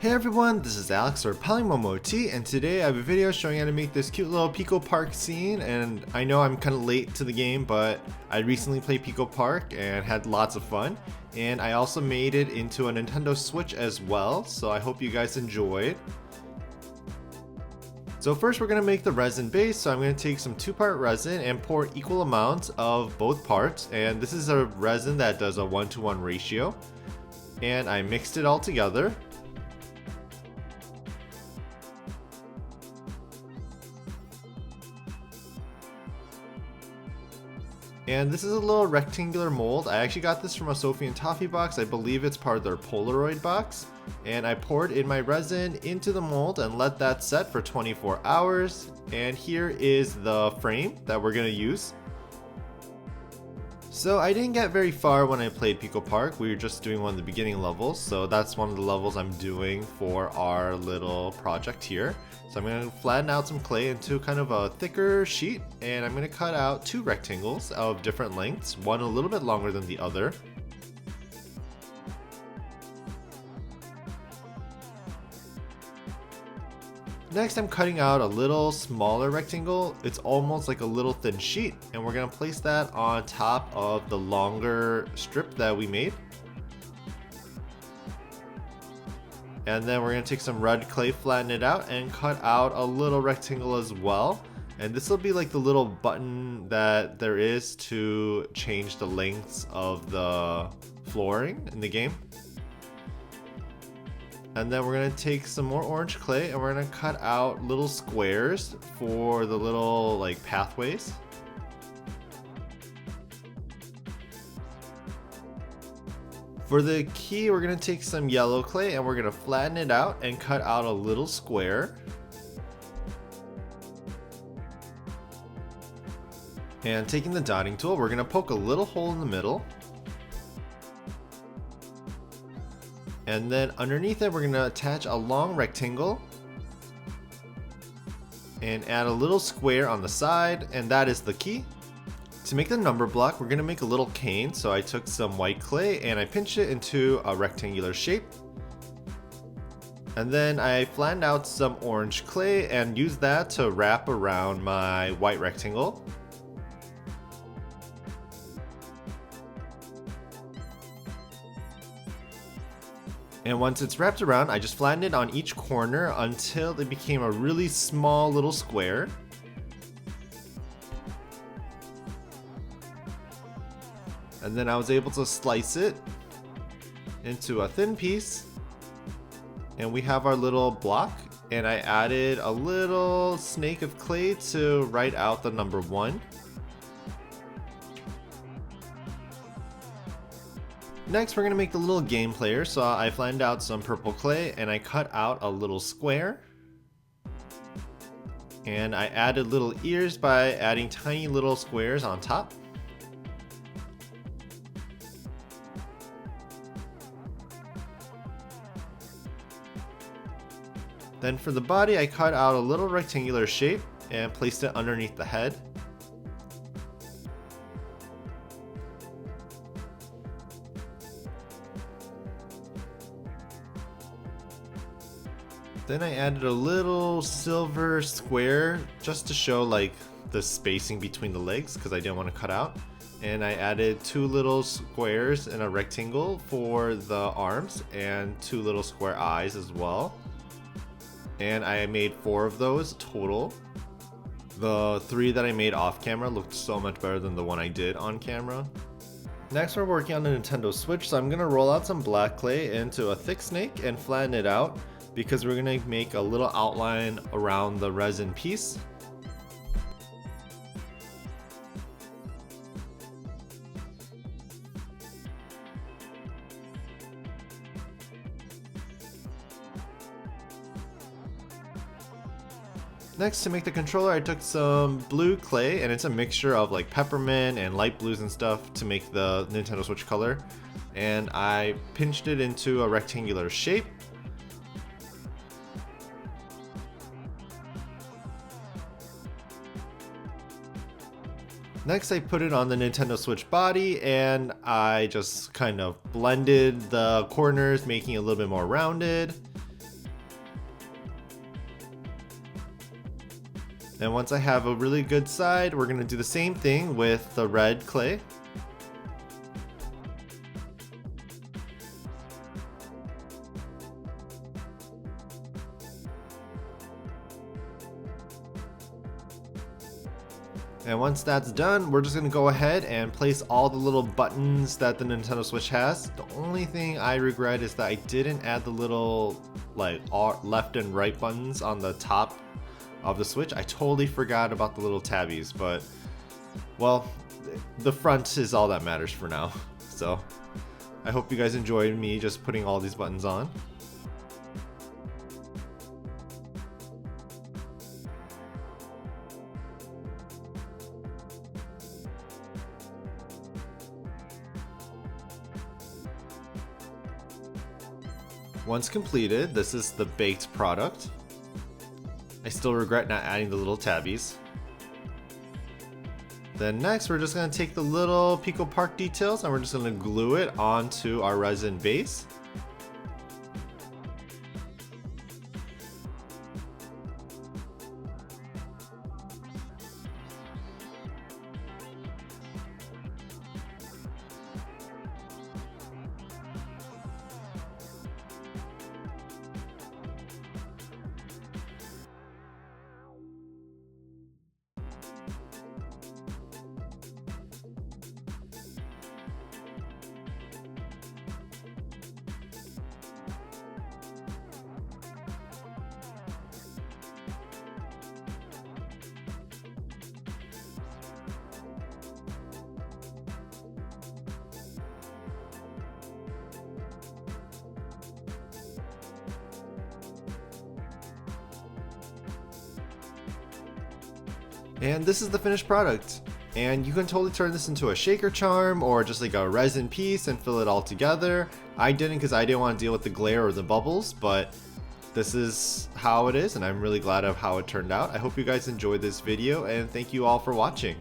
Hey everyone, this is Alex or PolymomoTea, and today I have a video showing how to make this cute little PICO Park scene. And I know I'm kind of late to the game, but I recently played PICO Park and had lots of fun. And I also made it into a Nintendo Switch as well, so I hope you guys enjoyed. So first we're going to make the resin base, so I'm going to take some 2-part resin and pour equal amounts of both parts. And this is a resin that does a 1-to-1 ratio. And I mixed it all together. And this is a little rectangular mold. I actually got this from a Sophie and Toffee box. I believe it's part of their Polaroid box. And I poured in my resin into the mold and let that set for 24 hours. And here is the frame that we're gonna use. So I didn't get very far when I played PICO Park. We were just doing one of the beginning levels. So that's one of the levels I'm doing for our little project here. So I'm going to flatten out some clay into kind of a thicker sheet, and I'm going to cut out 2 rectangles of different lengths, one a little bit longer than the other. Next, I'm cutting out a little smaller rectangle. It's almost like a little thin sheet, and we're going to place that on top of the longer strip that we made. And then we're going to take some red clay, flatten it out, and cut out a little rectangle as well. And this will be like the little button that there is to change the lengths of the flooring in the game. And then we're going to take some more orange clay and we're going to cut out little squares for the little like pathways. For the key, we're going to take some yellow clay and we're going to flatten it out and cut out a little square. And taking the dotting tool, we're going to poke a little hole in the middle. And then underneath it, we're going to attach a long rectangle and add a little square on the side, and that is the key. To make the number block, we're going to make a little cane. So I took some white clay and I pinched it into a rectangular shape. And then I flattened out some orange clay and used that to wrap around my white rectangle. And once it's wrapped around, I just flattened it on each corner until it became a really small little square. And then I was able to slice it into a thin piece. And we have our little block. And I added a little snake of clay to write out the number 1. Next, we're going to make the little game player. So I flattened out some purple clay and I cut out a little square. And I added little ears by adding tiny little squares on top. Then for the body, I cut out a little rectangular shape and placed it underneath the head. Then I added a little silver square just to show like the spacing between the legs because I didn't want to cut out. And I added 2 little squares in a rectangle for the arms and 2 little square eyes as well. And I made 4 of those total. The 3 that I made off camera looked so much better than the one I did on camera. Next, we're working on the Nintendo Switch, so I'm going to roll out some black clay into a thick snake and flatten it out because we're going to make a little outline around the resin piece. Next, to make the controller, I took some blue clay, and it's a mixture of like peppermint and light blues and stuff to make the Nintendo Switch color. And I pinched it into a rectangular shape. Next, I put it on the Nintendo Switch body, and I just kind of blended the corners, making it a little bit more rounded. And once I have a really good side, we're going to do the same thing with the red clay. And once that's done, we're just going to go ahead and place all the little buttons that the Nintendo Switch has. The only thing I regret is that I didn't add the little like left and right buttons on the top of the Switch. I totally forgot about the little tabbies, but well, the front is all that matters for now. So I hope you guys enjoyed me just putting all these buttons on. Once completed, this is the baked product. I still regret not adding the little tabbies. Then next, we're just going to take the little PICO Park details and we're just going to glue it onto our resin base. And this is the finished product. And you can totally turn this into a shaker charm or just like a resin piece and fill it all together. I didn't because I didn't want to deal with the glare or the bubbles, but this is how it is and I'm really glad of how it turned out. I hope you guys enjoyed this video and thank you all for watching.